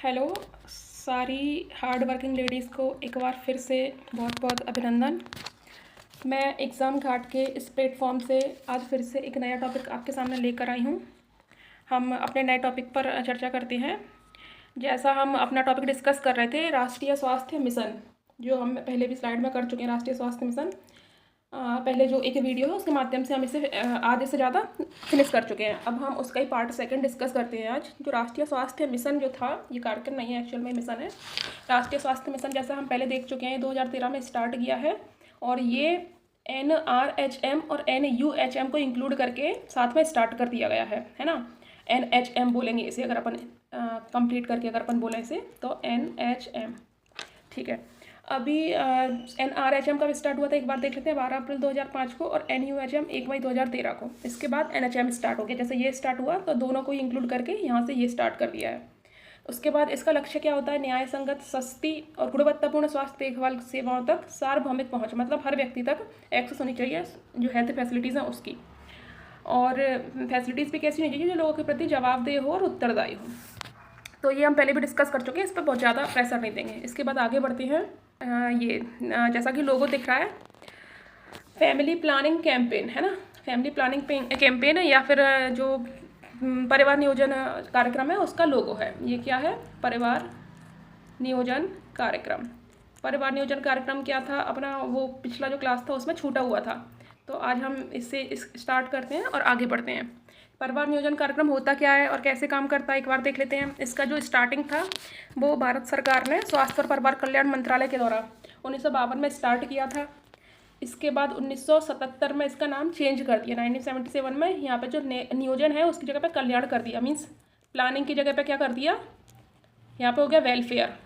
Hello सारी hard working ladies को एक बार फिर से बहुत बहुत अभिनंदन। मैं एग्ज़ाम घाट के इस प्लेटफॉर्म से आज फिर से एक नया टॉपिक आपके सामने लेकर आई हूँ। हम अपने नए टॉपिक पर चर्चा करते हैं। जैसा हम अपना टॉपिक डिस्कस कर रहे थे, राष्ट्रीय स्वास्थ्य मिशन, जो हम पहले भी स्लाइड में कर चुके हैं। राष्ट्रीय स्वास्थ्य मिशन पहले जो एक वीडियो है उसके माध्यम से हम इसे आधे से ज़्यादा फिनिश कर चुके हैं। अब हम उसका ही पार्ट सेकंड डिस्कस करते हैं आज। जो राष्ट्रीय स्वास्थ्य मिशन जो था, ये कार्यक्रम नहीं है, एक्चुअल में मिशन है। राष्ट्रीय स्वास्थ्य मिशन जैसा हम पहले देख चुके हैं, 2013 में स्टार्ट किया है और ये NRHM और NUHM को इंक्लूड करके साथ में स्टार्ट कर दिया गया है ना। NHM बोलेंगे इसे, अगर अपन कंप्लीट करके अगर अपन बोलें इसे तो NHM, ठीक है। अभी NRHM कब स्टार्ट हुआ था एक बार देख लेते हैं, 12 अप्रैल 2005 को, और NUHM 1 मई 2013 को। इसके बाद NHM स्टार्ट हो गया। जैसे ये स्टार्ट हुआ तो दोनों को ही इंक्लूड करके यहाँ से ये स्टार्ट कर दिया है। उसके बाद इसका लक्ष्य क्या होता है? न्याय संगत, सस्ती और गुणवत्तापूर्ण स्वास्थ्य देखभाल सेवाओं तक सार्वभौमिक पहुँच, मतलब हर व्यक्ति तक एक्सेस होनी चाहिए जो हेल्थ फैसिलिटीज़ हैं उसकी। और फैसिलिटीज़ भी कैसी होनी चाहिए? जो लोगों के प्रति जवाबदेह हो और उत्तरदायी हो। तो ये हम पहले भी डिस्कस कर चुके हैं, इस पर बहुत ज़्यादा प्रेशर नहीं देंगे। इसके बाद आगे बढ़ते हैं। जैसा कि लोगो दिख रहा है, फैमिली प्लानिंग कैंपेन है ना। फैमिली प्लानिंग कैंपेन है या फिर जो परिवार नियोजन कार्यक्रम है उसका लोगो है। ये क्या है? परिवार नियोजन कार्यक्रम। परिवार नियोजन कार्यक्रम क्या था अपना? वो पिछला जो क्लास था उसमें छूटा हुआ था, तो आज हम इससे स्टार्ट करते हैं और आगे बढ़ते हैं। परिवार नियोजन कार्यक्रम होता क्या है और कैसे काम करता है एक बार देख लेते हैं। इसका जो स्टार्टिंग था वो भारत सरकार ने स्वास्थ्य और परिवार कल्याण मंत्रालय के द्वारा 1952 में स्टार्ट किया था। इसके बाद 1977 में इसका नाम चेंज कर दिया। 1977 में यहाँ पे जो नियोजन है उसकी जगह पे कल्याण कर दिया, मीन्स प्लानिंग की जगह पे क्या कर दिया, यहाँ पे हो गया वेलफेयर,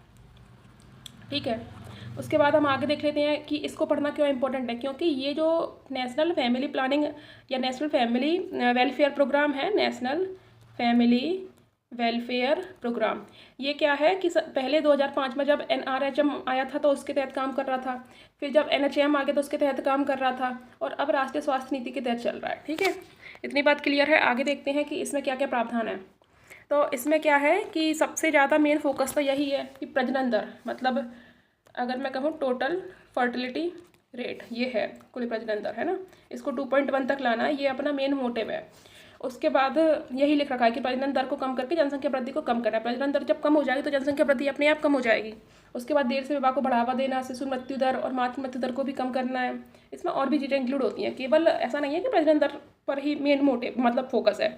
ठीक है। उसके बाद हम आगे देख लेते हैं कि इसको पढ़ना क्यों इंपॉर्टेंट है। क्योंकि ये जो नेशनल फैमिली प्लानिंग या नेशनल फैमिली वेलफेयर प्रोग्राम है, नेशनल फैमिली वेलफेयर प्रोग्राम, ये क्या है कि पहले 2005 में जब NRHM आया था तो उसके तहत काम कर रहा था, फिर जब NHM आ गया तो उसके तहत काम कर रहा था, और अब राष्ट्रीय स्वास्थ्य नीति के तहत चल रहा है, ठीक है। इतनी बात क्लियर है। आगे देखते हैं कि इसमें क्या क्या प्रावधान है। तो इसमें क्या है कि सबसे ज़्यादा मेन फोकस तो यही है कि प्रजनन दर, मतलब अगर मैं कहूँ टोटल फर्टिलिटी रेट, ये है कुल प्रजनन दर, है ना। इसको 2.1 तक लाना है, ये अपना मेन मोटिव है। उसके बाद यही लिख रखा है कि प्रजनन दर को कम करके जनसंख्या वृद्धि को कम करना है। प्रजनन दर जब कम हो जाएगी तो जनसंख्या वृद्धि अपने आप कम हो जाएगी। उसके बाद देर से विवाह को बढ़ावा देना, शिशु मृत्यु दर और मातृ मृत्यु दर को भी कम करना है। इसमें और भी चीज़ें इंक्लूड होती हैं, केवल ऐसा नहीं है कि प्रजनन दर पर ही मेन मोटिव मतलब फोकस है,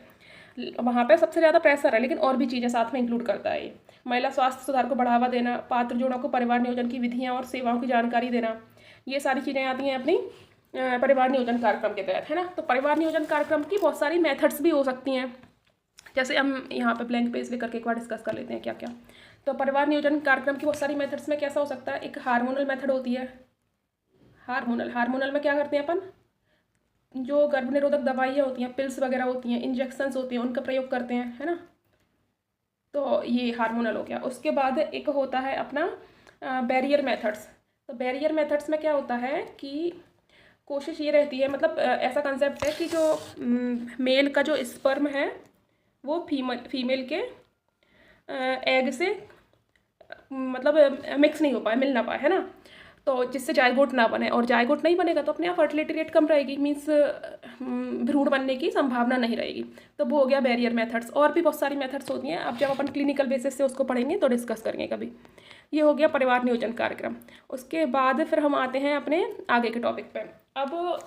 वहाँ पे सबसे ज़्यादा प्रेशर है, लेकिन और भी चीज़ें साथ में इंक्लूड करता है ये। महिला स्वास्थ्य सुधार को बढ़ावा देना, पात्र जोड़ों को परिवार नियोजन की विधियाँ और सेवाओं की जानकारी देना, ये सारी चीज़ें आती हैं अपनी परिवार नियोजन कार्यक्रम के तहत, है ना। तो परिवार नियोजन कार्यक्रम की बहुत सारी मेथड्स भी हो सकती हैं। जैसे हम यहाँ पे ब्लैंक पेज लेकर के एक बार डिस्कस कर लेते हैं क्या क्या। तो परिवार नियोजन कार्यक्रम की बहुत सारी मेथड्स में कैसा हो सकता है? एक हार्मोनल मेथड होती है। हार्मोनल में क्या करते हैं अपन? जो गर्भ निरोधक दवाइयाँ होती हैं, पिल्स वगैरह होती हैं, इंजेक्शंस होती हैं, उनका प्रयोग करते हैं, है ना। तो ये हार्मोनल हो गया। उसके बाद एक होता है अपना बैरियर मेथड्स। तो बैरियर मेथड्स में क्या होता है कि कोशिश ये रहती है, मतलब ऐसा कंसेप्ट है कि जो मेल का जो स्पर्म है वो फीमेल के एग से मतलब मिक्स नहीं हो पाए, मिल ना पाए, है ना। तो जिससे जायगोट ना बने, और जायगोट नहीं बनेगा तो अपने आप फर्टिलिटी रेट कम रहेगी, मीन्स भ्रूण बनने की संभावना नहीं रहेगी। तो वो हो गया बैरियर मेथड्स। और भी बहुत सारी मेथड्स होती हैं, अब जब अपन क्लिनिकल बेसिस से उसको पढ़ेंगे तो डिस्कस करेंगे कभी। ये हो गया परिवार नियोजन कार्यक्रम। उसके बाद फिर हम आते हैं अपने आगे के टॉपिक पे। अब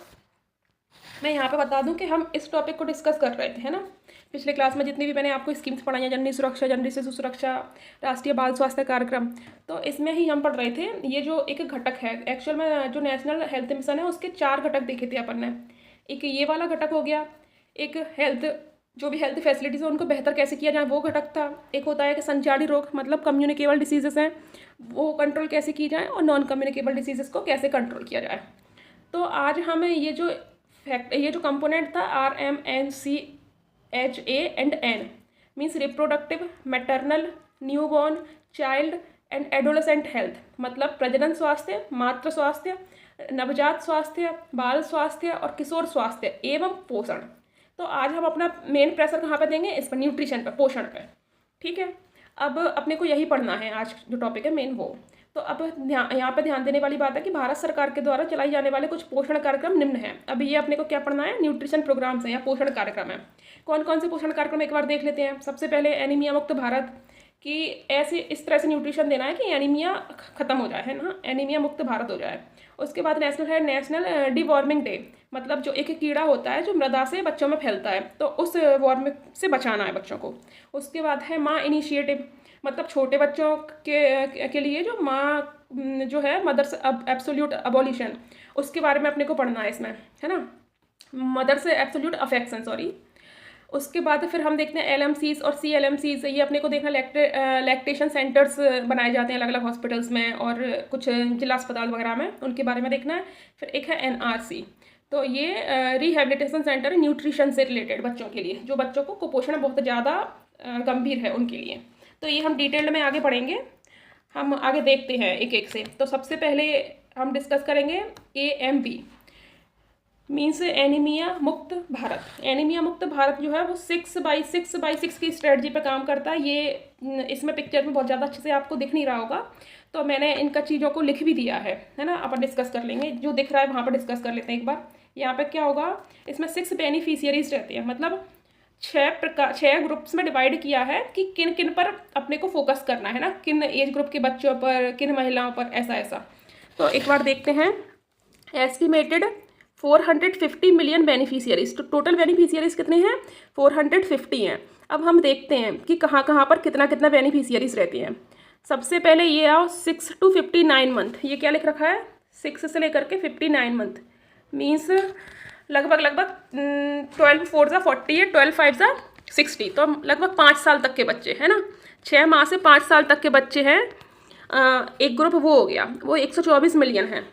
मैं यहाँ पे बता दूं कि हम इस टॉपिक को डिस्कस कर रहे थे, है ना। पिछले क्लास में जितनी भी मैंने आपको स्कीम्स पढ़ाई हैं, जननी सुरक्षा, जननी शिशु सुरक्षा, राष्ट्रीय बाल स्वास्थ्य कार्यक्रम, तो इसमें ही हम पढ़ रहे थे। ये जो एक घटक है, एक्चुअल में जो नेशनल हेल्थ मिशन है उसके 4 घटक देखे थे अपन ने। एक ये वाला घटक हो गया, एक हेल्थ, जो भी हेल्थ फैसिलिटीज़ है उनको बेहतर कैसे किया जाए वो घटक था। एक होता है कि संचारी रोग, मतलब कम्युनिकेबल डिसीजेस हैं, वो कंट्रोल कैसे की जाए, और नॉन कम्युनिकेबल डिसीजेस को कैसे कंट्रोल किया जाए। तो आज हमें ये जो कंपोनेंट था RMNCHA and N, means reproductive, maternal, newborn, child and adolescent health, मतलब प्रजनन स्वास्थ्य, मातृ स्वास्थ्य, नवजात स्वास्थ्य, बाल स्वास्थ्य और किशोर स्वास्थ्य एवं पोषण। तो आज हम अपना मेन प्रेशर कहाँ पे देंगे? इस पर, न्यूट्रिशन पर, पोषण पर, ठीक है। अब अपने को यही पढ़ना है, आज जो टॉपिक है मेन वो। तो अब यहाँ पे ध्यान देने वाली बात है कि भारत सरकार के द्वारा चलाई जाने वाले कुछ पोषण कार्यक्रम निम्न हैं। अब ये अपने को क्या पढ़ना है, न्यूट्रिशन प्रोग्राम्स हैं या पोषण कार्यक्रम है। कौन कौन से पोषण कार्यक्रम एक बार देख लेते हैं। सबसे पहले एनीमिया मुक्त भारत, कि ऐसे इस तरह से न्यूट्रिशन देना है कि एनीमिया ख़त्म हो जाए, है ना, एनीमिया मुक्त भारत हो जाए। उसके बाद नेशनल डिवॉर्मिंग डे, मतलब जो एक कीड़ा होता है जो मृदा से बच्चों में फैलता है, तो उस वॉर्म से बचाना है बच्चों को। उसके बाद है माँ इनिशिएटिव, मतलब छोटे बच्चों के लिए जो माँ जो है मदर्स एब्सोल्यूट अबॉलिशन, उसके बारे में अपने को पढ़ना है इसमें, है ना, मदर्स एब्सोल्यूट अफेक्शन, सॉरी। उसके बाद फिर हम देखते हैं LMCs और CLMCs, ये अपने को देखना लैक्टेशन सेंटर्स बनाए जाते हैं अलग अलग हॉस्पिटल्स में और कुछ जिला अस्पताल वगैरह में, उनके बारे में देखना है। फिर एक है NRC, तो ये रिहेबिलिटेशन सेंटर है न्यूट्रिशन से रिलेटेड बच्चों के लिए, जो बच्चों को कुपोषण बहुत ज़्यादा गंभीर है उनके लिए। तो ये हम डिटेल में आगे पढ़ेंगे, हम आगे देखते हैं एक एक से। तो सबसे पहले हम डिस्कस करेंगे AMB, मीन्स एनीमिया मुक्त भारत। एनीमिया मुक्त भारत जो है वो 6x6x6 की स्ट्रेटजी पे काम करता है। ये इसमें पिक्चर में बहुत ज़्यादा अच्छे से आपको दिख नहीं रहा होगा, तो मैंने इनका चीज़ों को लिख भी दिया है ना, अपन डिस्कस कर लेंगे। जो दिख रहा है वहाँ पर डिस्कस कर लेते हैं एक बार। यहाँ पे क्या होगा, इसमें 6 बेनिफिशियरीज रहते हैं, मतलब 6 ग्रुप्स में डिवाइड किया है कि किन किन पर अपने को फोकस करना है ना, किन एज ग्रुप के बच्चों पर, किन महिलाओं पर, ऐसा ऐसा। तो एक बार देखते हैं। एस्टिमेटेड 450 मिलियन बेनिफिशियरीज, तो टोटल बेनिफिशियरीज कितने हैं, 450 हैं। अब हम देखते हैं कि कहाँ कहाँ पर कितना कितना बेनिफिशियरीज रहते हैं। सबसे पहले ये आओ 6 to 59 मंथ, ये क्या लिख रखा है, 6 से लेकर के 59 मंथ, मीन्स लगभग 12 4 ज़ा 40 है, 12 5 ज़ा 60, तो लगभग 5 साल तक के बच्चे हैं ना, 6 माह से 5 साल तक के बच्चे हैं। एक ग्रुप वो हो गया, वो 124 मिलियन है।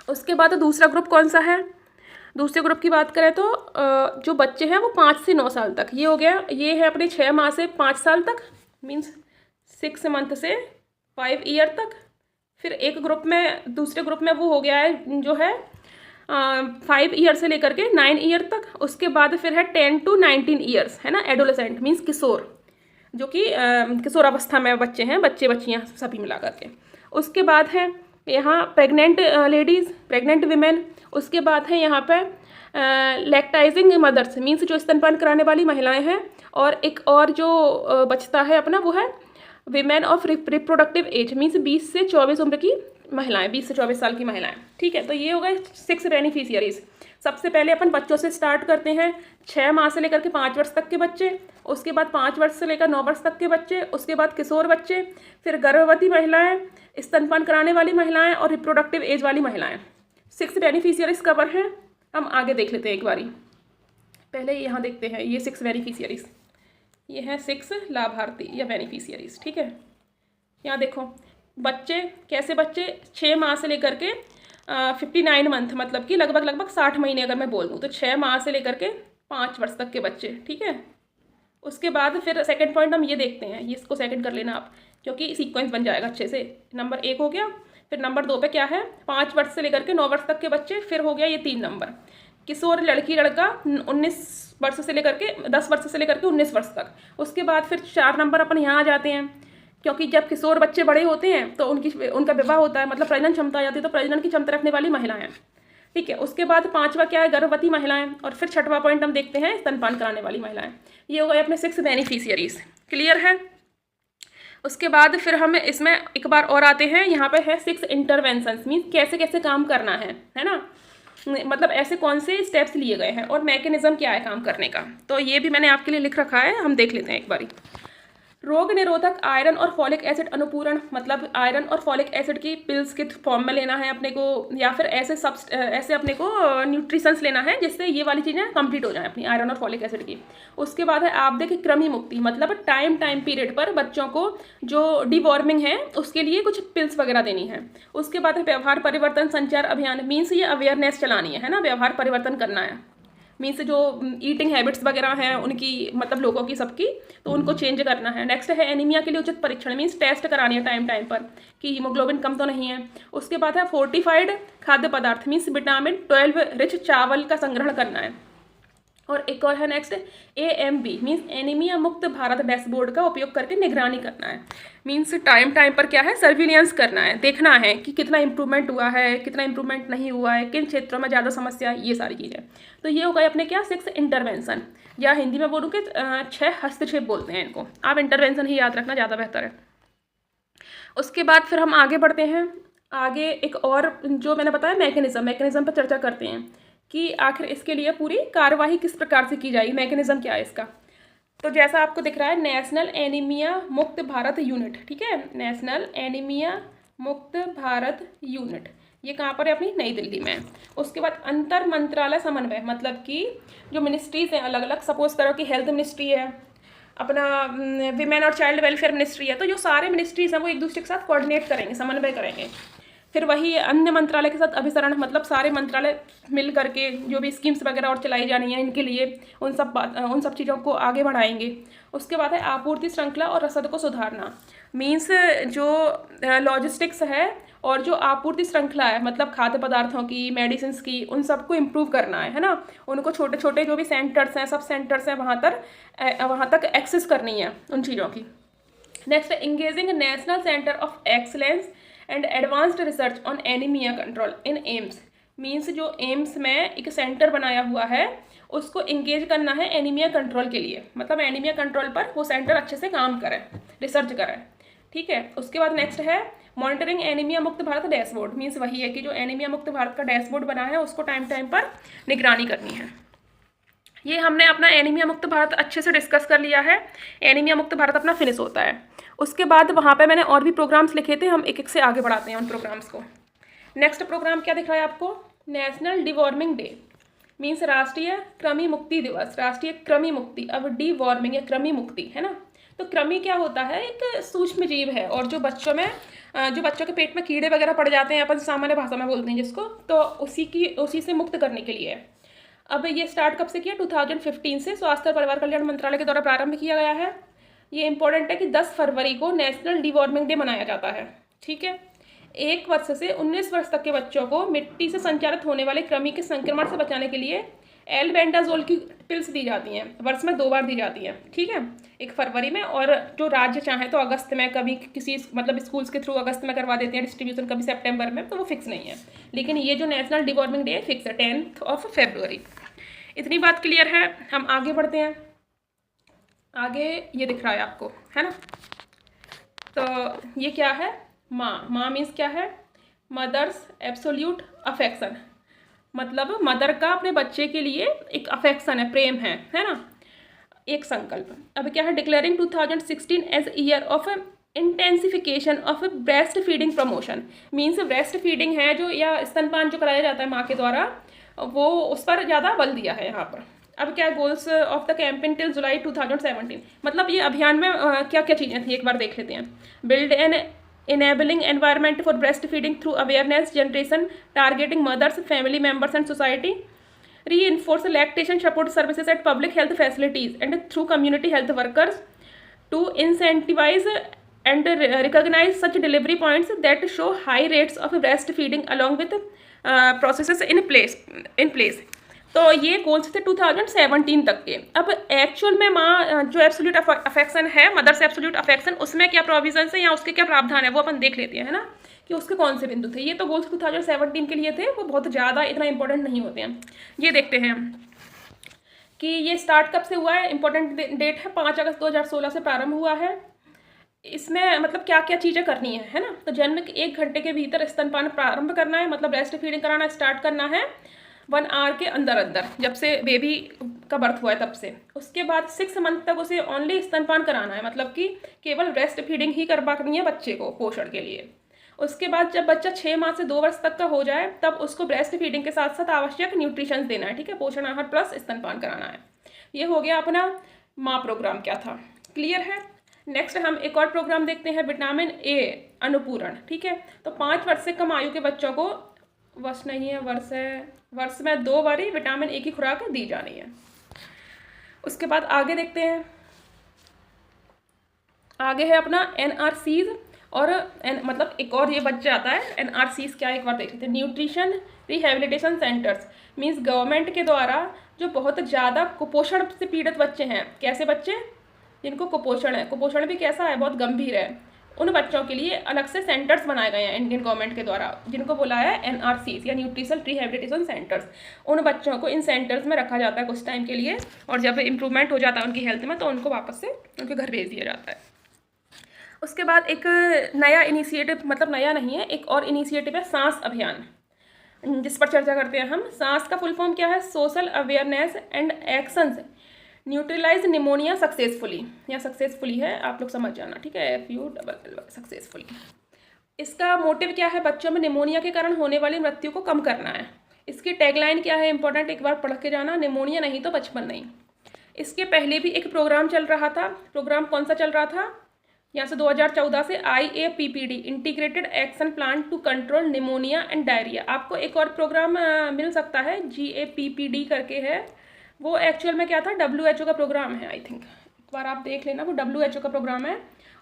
उसके बाद दूसरा ग्रुप कौन सा है, दूसरे ग्रुप की बात करें तो जो बच्चे हैं वो 5 से 9 साल तक, ये हो गया, ये है अपने 6 माह से 5 साल तक, मीन्स 6 मंथ से 5 ईयर तक। फिर एक ग्रुप में, दूसरे ग्रुप में वो हो गया है जो है 5 ईयर से लेकर के 9 ईयर तक। उसके बाद फिर है 10 to 19 ईयर्स, है ना, एडोलेसेंट मीन्स किशोर, जो कि किशोर अवस्था में बच्चे हैं, बच्चे बच्चियाँ सभी मिला करके। उसके बाद है यहाँ प्रेग्नेंट लेडीज़, प्रेग्नेंट विमेन। उसके बाद है यहाँ पे लैक्टाइजिंग मदर्स, मीन्स जो स्तनपान कराने वाली महिलाएं हैं। और एक और जो बचता है अपना, वो है women of reproductive age, means 20 से 24 उम्र की महिलाएं, 20 से 24 साल की महिलाएं, ठीक है। तो ये हो गए 6 बेनिफिशियरीज। सबसे पहले अपन बच्चों से स्टार्ट करते हैं, 6 माह से लेकर के 5 वर्ष तक के बच्चे, उसके बाद 5 वर्ष से लेकर 9 वर्ष तक के बच्चे, उसके बाद किशोर बच्चे, फिर गर्भवती महिलाएं, स्तनपान कराने वाली महिलाएं और रिप्रोडक्टिव एज वाली महिलाएं। 6 बेनिफिशियरीज कवर हैं। हम आगे देख लेते हैं एक बारी। पहले यहाँ देखते हैं ये 6 बेनिफिशियरीज, ये हैं 6 लाभार्थी या बेनिफिशियरीज, ठीक है। यहाँ देखो बच्चे, कैसे बच्चे, 6 माह से लेकर के 59 मंथ, मतलब कि लगभग 60 महीने अगर मैं बोल दूँ तो 6 माह से लेकर के 5 वर्ष तक के बच्चे, ठीक है। उसके बाद फिर सेकंड पॉइंट हम ये देखते हैं, ये इसको सेकंड कर लेना आप, क्योंकि सीक्वेंस बन जाएगा अच्छे से। नंबर 1 हो गया, फिर नंबर 2 पे क्या है, 5 वर्ष से लेकर के 9 वर्ष तक के बच्चे, फिर हो गया ये 3 नंबर किशोर लड़की लड़का 19 वर्ष से लेकर के 10 वर्ष से लेकर के 19 वर्ष तक। उसके बाद फिर 4 नंबर अपन यहाँ आ जाते हैं, क्योंकि जब किशोर बच्चे बड़े होते हैं तो उनका विवाह होता है, मतलब प्रजनन क्षमता आ जाती है, तो प्रजनन की क्षमता रखने वाली महिलाएं, ठीक है। उसके बाद 5वां क्या है, गर्भवती महिलाएं। और फिर 6वां पॉइंट हम देखते हैं स्तनपान कराने वाली महिलाएं। ये हो गए अपने 6 बेनिफिशियरीज, क्लियर है। उसके बाद फिर हम इसमें एक बार और आते हैं, यहाँ पे है 6 इंटरवेंशंस, मीन्स कैसे कैसे काम करना है ना, मतलब ऐसे कौन से स्टेप्स लिए गए हैं और मैकेनिज्म क्या है काम करने का। तो ये भी मैंने आपके लिए लिख रखा है, हम देख लेते हैं एक बारी। रोग निरोधक आयरन और फॉलिक एसिड अनुपूरण, मतलब आयरन और फॉलिक एसिड की पिल्स के फॉर्म में लेना है अपने को, या फिर ऐसे अपने को न्यूट्रिशंस लेना है जिससे ये वाली चीज़ें कंप्लीट हो जाए अपनी आयरन और फॉलिक एसिड की। उसके बाद है आपदे की कृमि मुक्ति, मतलब टाइम पीरियड पर बच्चों को जो डिवॉर्मिंग है उसके लिए कुछ पिल्स वगैरह देनी है। उसके बाद है व्यवहार परिवर्तन संचार अभियान, मीन्स ये अवेयरनेस चलानी है ना, व्यवहार परिवर्तन करना है, मीन्स जो ईटिंग हैबिट्स वगैरह हैं उनकी, मतलब लोगों की सबकी, तो उनको चेंज करना है। नेक्स्ट है एनीमिया के लिए उचित परीक्षण, मीन्स टेस्ट करानी है टाइम पर कि हीमोग्लोबिन कम तो नहीं है। उसके बाद है फोर्टिफाइड खाद्य पदार्थ, मीन्स विटामिन 12 रिच चावल का संग्रहण करना है। और एक और है नेक्स्ट AMB मीन्स एनीमिया मुक्त भारत डैशबोर्ड का उपयोग करके निगरानी करना है। मीन्स टाइम पर क्या है, सर्विलियंस करना है, देखना है कि कितना इंप्रूवमेंट हुआ है, कितना इंप्रूवमेंट नहीं हुआ है, किन क्षेत्रों में ज़्यादा समस्या है, ये सारी चीज़ें। तो ये हो गए अपने क्या 6 इंटरवेंशन, या हिंदी में बोलूँ कि 6 हस्तक्षेप बोलते हैं इनको। आप इंटरवेंशन ही याद रखना, ज़्यादा बेहतर है। उसके बाद फिर हम आगे बढ़ते हैं। आगे एक और जो मैंने बताया मैकेनिज़्म पर चर्चा करते हैं कि आखिर इसके लिए पूरी कार्यवाही किस प्रकार से की जाएगी, मैकेनिज़्म क्या है इसका। तो जैसा आपको दिख रहा है नेशनल एनीमिया मुक्त भारत यूनिट, ठीक है, नेशनल एनीमिया मुक्त भारत यूनिट, ये कहाँ पर है, अपनी नई दिल्ली में। उसके बाद अंतर मंत्रालय समन्वय, मतलब कि जो मिनिस्ट्रीज़ हैं अलग अलग, सपोज करो कि हेल्थ मिनिस्ट्री है, अपना विमेन और चाइल्ड वेलफेयर मिनिस्ट्री है, तो जो सारे मिनिस्ट्रीज़ हैं वो एक दूसरे के साथ कोऑर्डिनेट करेंगे, समन्वय करेंगे। फिर वही अन्य मंत्रालय के साथ अभिसरण, मतलब सारे मंत्रालय मिल करके जो भी स्कीम्स वगैरह और चलाई जानी है इनके लिए उन सब चीज़ों को आगे बढ़ाएंगे। उसके बाद है आपूर्ति श्रृंखला और रसद को सुधारना, मीन्स जो लॉजिस्टिक्स है और जो आपूर्ति श्रृंखला है, मतलब खाद्य पदार्थों की, मेडिसिन की, उन सबको इम्प्रूव करना है ना। उनको छोटे छोटे जो भी सेंटर्स हैं, सब सेंटर्स हैं, वहाँ तक एक्सेस करनी है उन चीज़ों की। Next engaging national centre of excellence and advanced research on anaemia control in AIIMS, means जो एम्स में एक सेंटर बनाया हुआ है उसको इंगेज करना है एनीमिया कंट्रोल के लिए, मतलब एनीमिया कंट्रोल पर वो सेंटर अच्छे से काम करे, रिसर्च करे, ठीक है। उसके बाद नेक्स्ट है मॉनिटरिंग एनीमिया मुक्त भारत डैशबोर्ड, मीन्स वही है कि जो एनीमिया मुक्त भारत का डैशबोर्ड बना है उसको टाइम पर निगरानी करनी है। ये हमने अपना एनीमिया मुक्त भारत अच्छे से डिस्कस कर लिया है। एनीमिया मुक्त भारत अपना फिनिश होता है। उसके बाद वहाँ पे मैंने और भी प्रोग्राम्स लिखे थे, हम एक एक से आगे बढ़ाते हैं उन प्रोग्राम्स को। नेक्स्ट प्रोग्राम क्या दिख रहा है आपको, नेशनल डिवॉर्मिंग डे, मीन्स राष्ट्रीय कृमि मुक्ति दिवस, राष्ट्रीय कृमि मुक्ति। अब डिवॉर्मिंग या कृमि मुक्ति है ना, तो कृमि क्या होता है, एक सूक्ष्म जीव है और जो बच्चों के पेट में कीड़े वगैरह पड़ जाते हैं, अपन सामान्य भाषा में बोलते हैं जिसको, तो उसी से मुक्त करने के लिए। अब ये स्टार्ट कब से किया, 2015 से स्वास्थ्य और परिवार कल्याण मंत्रालय के द्वारा प्रारंभ किया गया है। ये इंपॉर्टेंट है कि 10 फरवरी को नेशनल डिवॉर्मिंग डे मनाया जाता है, ठीक है। 1 वर्ष से 19 वर्ष तक के बच्चों को मिट्टी से संचारित होने वाले कृमि के संक्रमण से बचाने के लिए एल्बेंडाजोल की पिल्स दी जाती हैं, वर्ष में 2 बार दी जाती हैं, ठीक है, 1 फरवरी में, और जो राज्य चाहे तो अगस्त में, कभी किसी मतलब स्कूल्स के थ्रू अगस्त में करवा देते हैं डिस्ट्रीब्यूशन, कभी सितंबर में, तो वो फिक्स नहीं है। लेकिन ये जो नेशनल डिवॉर्मिंग डे फिक्स है 10 फरवरी। इतनी बात क्लियर है, हम आगे बढ़ते हैं। आगे ये दिख रहा है आपको, है ना, तो ये क्या है, माँ मीन्स क्या है, मदर्स एब्सोल्यूट अफेक्शन, मतलब मदर का अपने बच्चे के लिए एक अफेक्शन है, प्रेम है ना, एक संकल्प। अब क्या है, declaring 2016 as year of intensification of breast feeding promotion, means breast feeding है जो, या स्तनपान जो कराया जाता है माँ के द्वारा, वो उस पर ज़्यादा बल दिया है यहाँ पर। अब क्या goals of the campaign till July 2017, मतलब ये अभियान में क्या क्या चीज़ें थी एक बार देख लेते हैं। Build an enabling environment for breastfeeding through awareness generation targeting mothers, family members and society, reinforce lactation support services at public health facilities and through community health workers to incentivize and recognize such delivery points that show high rates of breastfeeding along with processes in place। तो ये goals थे 2017 तक के। अब actual में माँ जो absolute affection है, मदर्स एब्सोल्यूट अफेक्शन, उसमें क्या प्रोविजन है या उसके क्या प्रावधान है वो अपन देख लेते हैं, है ना, कि उसके कौन से बिंदु थे। ये तो गोल्स 2017 के लिए थे, वो बहुत ज़्यादा इतना इंपॉर्टेंट नहीं होते हैं। ये देखते हैं कि ये स्टार्ट कब से हुआ है, इंपॉर्टेंट डेट है 5 अगस्त 2016 से प्रारंभ हुआ है। इसमें मतलब क्या क्या चीज़ें करनी है ना, तो जन्म के 1 घंटे के भीतर स्तनपान प्रारंभ करना है, मतलब ब्रेस्ट फीडिंग कराना स्टार्ट करना है 1 आवर के अंदर जब से बेबी का बर्थ हुआ है तब से। उसके बाद 6 मंथ तक उसे ओनली स्तनपान कराना है, मतलब कि केवल ब्रेस्ट फीडिंग ही करवानी है बच्चे को पोषण के लिए। उसके बाद जब बच्चा 6 माह से 2 वर्ष तक का हो जाए तब उसको ब्रेस्ट फीडिंग के साथ साथ आवश्यक न्यूट्रिशन देना है, ठीक है, पोषण आहार प्लस स्तनपान कराना है। ये हो गया अपना माँ प्रोग्राम क्या था, क्लियर है। नेक्स्ट हम एक और प्रोग्राम देखते हैं, विटामिन ए अनुपूरण, ठीक है। तो 5 वर्ष से कम आयु के बच्चों को वर्ष में 2 बार विटामिन ए की खुराक दी जानी है। उसके बाद आगे देखते हैं, आगे है अपना NRCs और मतलब एक और ये बच जाता है NRCs क्या, एक बार देख लेते हैं। Nutrition rehabilitation centres means government के द्वारा जो बहुत ज़्यादा कुपोषण से पीड़ित बच्चे हैं, कैसे बच्चे जिनको कुपोषण है, कुपोषण भी कैसा है, बहुत गंभीर है, उन बच्चों के लिए अलग से सेंटर्स बनाए गए हैं इंडियन गवर्नमेंट के द्वारा, जिनको बोला है NRCs या न्यूट्रिशन रिहेबिलिटेशन सेंटर्स। उन बच्चों को इन सेंटर्स में रखा जाता है कुछ टाइम के लिए, और जब इम्प्रूवमेंट हो जाता है उनकी हेल्थ में तो उनको वापस से उनके घर भेज दिया जाता है। उसके बाद एक नया इनिशिएटिव, मतलब नया नहीं है, एक और इनिशिएटिव है सांस अभियान, जिस पर चर्चा करते हैं हम। सांस का फुल फॉर्म क्या है? Social awareness and actions neutralize pneumonia successfully, या सक्सेसफुली है, आप लोग समझ जाना, ठीक है, FULL सक्सेसफुली। इसका मोटिव क्या है? बच्चों में निमोनिया के कारण होने वाली मृत्यु को कम करना है। इसकी टैगलाइन क्या है? इंपॉर्टेंट, एक बार पढ़ के जाना, निमोनिया नहीं तो बचपन नहीं। इसके पहले भी एक प्रोग्राम चल रहा था, प्रोग्राम कौन सा चल रहा था? यहाँ से 2014 से IAPPD integrated action plan to control pneumonia and diarrhoea. आपको एक और प्रोग्राम मिल सकता है, GAPPD करके है, वो एक्चुअल में क्या था? WHO का प्रोग्राम है, आई थिंक, एक बार आप देख लेना, वो WHO का प्रोग्राम है।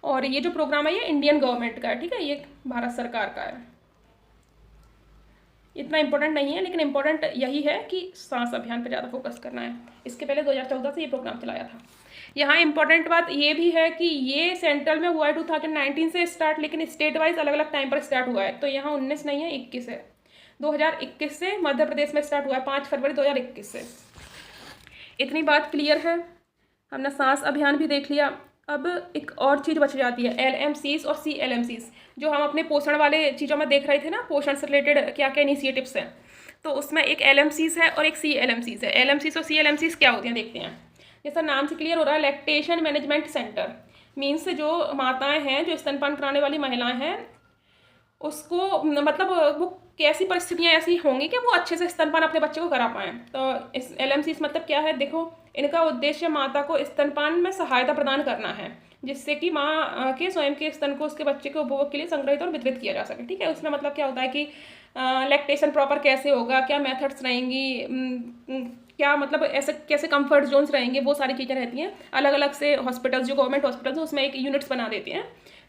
और ये जो प्रोग्राम है ये इंडियन गवर्नमेंट का है, ठीक है, ये भारत सरकार का है। इतना इंपॉर्टेंट नहीं है, लेकिन इंपॉर्टेंट यही है कि सांस अभियान पर ज़्यादा फोकस करना है। इसके पहले 2014 से ये प्रोग्राम चलाया था। यहाँ इंपॉर्टेंट बात ये भी है कि ये सेंट्रल में हुआ है 2019 से स्टार्ट, लेकिन स्टेट वाइज अलग अलग टाइम पर स्टार्ट हुआ है, तो यहाँ 19 नहीं है, 21 है। 2021 से मध्य प्रदेश में स्टार्ट हुआ है, 5 फरवरी 2021 से। इतनी बात क्लियर है, हमने सांस अभियान भी देख लिया। अब एक और चीज़ बच जाती है, LMCs और CLMCs, जो हम अपने पोषण वाले चीज़ों में देख रहे थे ना, पोषण से रिलेटेड क्या क्या इनिशिएटिव्स हैं, तो उसमें एक LMCs है और एक CLMCs है। LMCs और CLMCs क्या होती हैं देखते हैं। जैसा नाम से क्लियर हो रहा है, लैक्टेशन मैनेजमेंट सेंटर मीन्स जो माताएं हैं, जो स्तनपान कराने वाली महिलाएं हैं, उसको मतलब वो कैसी परिस्थितियाँ ऐसी होंगी कि वो अच्छे से स्तनपान अपने बच्चे को करा पाएँ। तो इस LMCs मतलब क्या है? देखो, इनका उद्देश्य माता को स्तनपान में सहायता प्रदान करना है, जिससे कि माँ के स्वयं के स्तन को उसके बच्चे के उपभोग के लिए संग्रहित और वितरित किया जा सके, ठीक है। उसमें मतलब क्या होता है कि लैक्टेशन प्रॉपर कैसे होगा, क्या मेथड्स रहेंगी, क्या मतलब ऐसे कैसे कंफर्ट जोन्स रहेंगे, वो सारी चीज़ें रहती हैं। अलग अलग से हॉस्पिटल्स, जो गवर्नमेंट हॉस्पिटल्स हैं, उसमें एक यूनिट्स बना देते हैं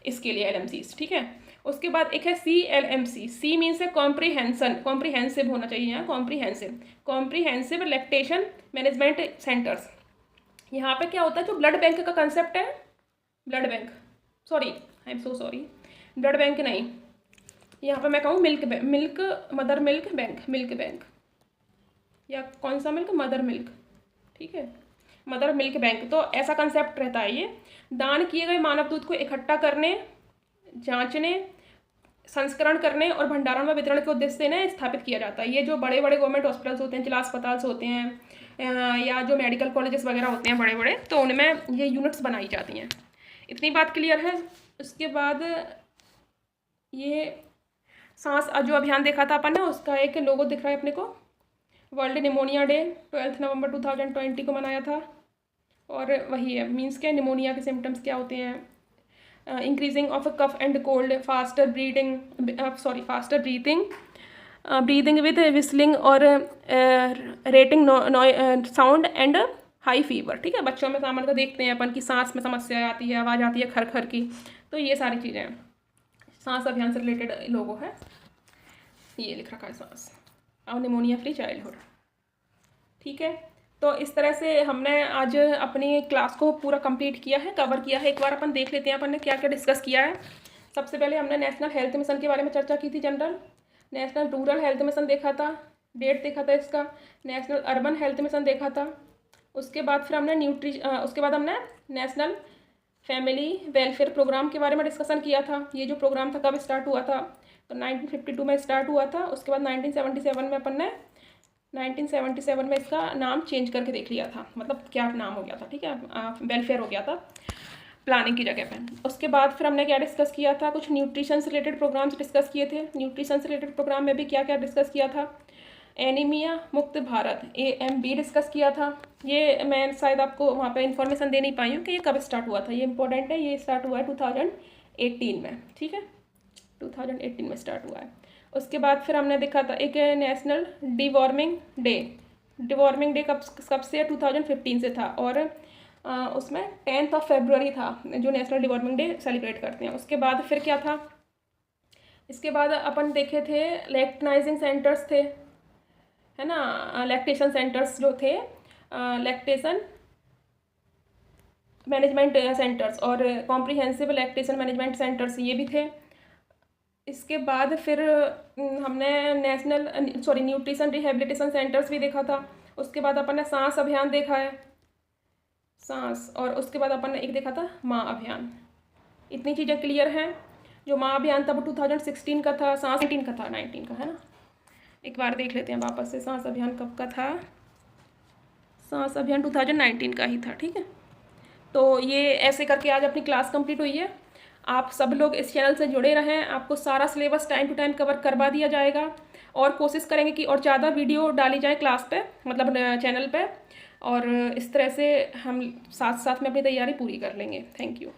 इसके लिए LMCs, ठीक है। उसके बाद एक है CLMC। C मीन्स है कॉम्प्रीहेंसन, कॉम्प्रीहेंसिव होना चाहिए यहाँ, कॉम्प्रीहेंसिव लैक्टेशन मैनेजमेंट सेंटर्स। यहाँ पे क्या होता है, जो ब्लड बैंक का कंसेप्ट है, blood bank, sorry I am so sorry, blood bank नहीं, यहाँ पे मैं कहूँ मदर मिल्क बैंक, या कौन सा मिल्क, मदर मिल्क, ठीक है, मदर मिल्क बैंक। तो ऐसा कंसेप्ट रहता है ये, दान किए गए मानव दूध को इकट्ठा करने, जांचने, संस्करण करने और भंडारण में वितरण के उद्देश्य से इन्हें स्थापित किया जाता है। ये जो बड़े बड़े गवर्नमेंट हॉस्पिटल्स होते हैं, जिला अस्पताल होते हैं, या जो मेडिकल कॉलेजेस वगैरह होते हैं बड़े बड़े, तो उनमें ये यूनिट्स बनाई जाती हैं। इतनी बात क्लियर है। उसके बाद ये सांस जो अभियान देखा था अपन ने, उसका एक लोगो दिख रहा है अपने को। वर्ल्ड निमोनिया डे 12 नवंबर 2020 को मनाया था, और वही है, मीन्स क्या, निमोनिया के सिम्टम्स क्या होते हैं, increasing of cough and cold, faster breathing with whistling और rattling sound and high fever, ठीक है। बच्चों में सामान्य का देखते हैं अपन की सांस में समस्या आती है, आवाज़ आती है खर खर की, तो ये सारी चीज़ें हैं, सांस अभियान से रिलेटेड लोगो है, ये लिख रखा है सांस और निमोनिया फ्री चाइल्डहुड, ठीक है। तो इस तरह से हमने आज अपनी क्लास को पूरा कंप्लीट किया है, कवर किया है। एक बार अपन देख लेते हैं अपन ने क्या क्या डिस्कस किया है। सबसे पहले हमने नेशनल हेल्थ मिशन के बारे में चर्चा की थी, general national rural health mission देखा था, डेट देखा था इसका, नेशनल अर्बन हेल्थ मिशन देखा था। उसके बाद फिर हमने उसके बाद हमने नेशनल फैमिली वेलफेयर प्रोग्राम के बारे में डिस्कशन किया था। ये जो प्रोग्राम था कब स्टार्ट हुआ था, तो 1952 में स्टार्ट हुआ था। उसके बाद 1977 में अपन ने 1977 में इसका नाम चेंज करके देख लिया था, मतलब क्या नाम हो गया था, ठीक है, वेलफेयर हो गया था प्लानिंग की जगह पे। उसके बाद फिर हमने क्या डिस्कस किया था, कुछ न्यूट्रिशन से रिलेटेड प्रोग्राम्स डिस्कस किए थे। न्यूट्रिशन से रिलेटेड प्रोग्राम में भी क्या क्या डिस्कस किया था, एनीमिया मुक्त भारत AMB डिस्कस किया था। ये मैं शायद आपको वहाँ पे इन्फॉर्मेशन दे नहीं पाई हूँ कि ये कब स्टार्ट हुआ था, ये इंपॉर्टेंट है। ये स्टार्ट हुआ है 2018 में, ठीक है, 2018 में स्टार्ट हुआ है। उसके बाद फिर हमने देखा था एक नेशनल डिवॉर्मिंग डे कब से 2015 से था, और उसमें 10 फरवरी था जो नेशनल डेवलपमेंट डे सेलिब्रेट करते हैं। उसके बाद फिर क्या था, इसके बाद अपन देखे थे लैक्टनाइजिंग सेंटर्स थे, है ना, लैक्टेशन सेंटर्स जो थे, लैक्टेशन मैनेजमेंट सेंटर्स और कॉम्प्रिहेंसिव लैक्टेशन मैनेजमेंट सेंटर्स ये भी थे। इसके बाद फिर हमने न्यूट्रिशन रिहेबिलिटेशन सेंटर्स भी देखा था। उसके बाद अपन ने सांस अभियान देखा है, सांस, और उसके बाद अपन ने एक देखा था माँ अभियान। इतनी चीज़ें क्लियर हैं। जो माँ अभियान था वो 2016 का था, सांस 19 का था, 19 का, है ना। एक बार देख लेते हैं वापस से, सांस अभियान कब का था। सांस अभियान 2019 का ही था, ठीक है। तो ये ऐसे करके आज अपनी क्लास कंप्लीट हुई है। आप सब लोग इस चैनल से जुड़े रहें, आपको सारा syllabus time to time cover करवा दिया जाएगा, और कोशिश करेंगे कि और ज़्यादा वीडियो डाली जाए क्लास पे, मतलब चैनल पे, और इस तरह से हम साथ साथ में अपनी तैयारी पूरी कर लेंगे। Thank you.